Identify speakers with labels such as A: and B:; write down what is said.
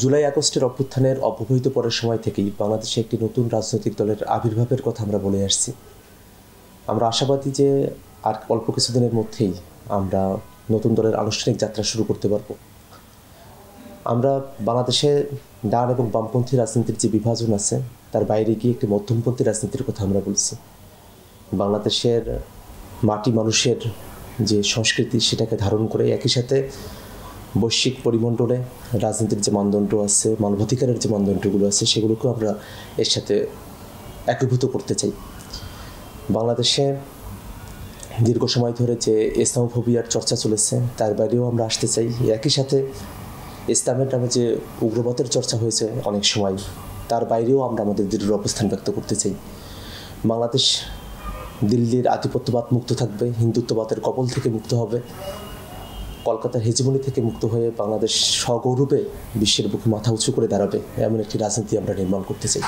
A: জুলাই আগস্টের অভ্যুত্থানের অব্যবহিত পরের সময় থেকেই বাংলাদেশে একটি নতুন রাজনৈতিক দলের আবির্ভাবের কথা আমরা বলে আসছি। আমরা আশাবাদী যে আর অল্প কিছুদিনের মধ্যেই আমরা নতুন দলের আনুষ্ঠানিক যাত্রা শুরু করতে পারব। আমরা বাংলাদেশে ডান এবং বামপন্থী রাজনীতির যে বিভাজন আছে তার বাইরে গিয়ে একটি মধ্যমপন্থী রাজনীতির কথা আমরা বলছি। বাংলাদেশের মাটি মানুষের যে সংস্কৃতি সেটাকে ধারণ করে একই সাথে বৈশ্বিক পরিমণ্ডলে রাজনীতির যে মানদণ্ড আছে, মানবাধিকারের যে মানদণ্ডগুলো আছে সেগুলোকেও আমরা এর সাথে একীভূত করতে চাই। বাংলাদেশে দীর্ঘ সময় ধরে যে ইসলামোফোবিয়ার চর্চা চলেছে তার বাইরেও আমরা আসতে চাই। একই সাথে ইসলামের নামে যে উগ্রবাদের চর্চা হয়েছে অনেক সময় তার বাইরেও আমরা আমাদের দৃঢ় অবস্থান ব্যক্ত করতে চাই। বাংলাদেশ দিল্লির আধিপত্যবাদ মুক্ত থাকবে, হিন্দুত্ববাদের কবল থেকে মুক্ত হবে, কলকাতার হেজিমনি থেকে মুক্ত হয়ে বাংলাদেশ সগৌরবে বিশ্বের বুকে মাথা উঁচু করে দাঁড়াবে, এমন একটি রাজনীতি আমরা নির্মাণ করতে চাই।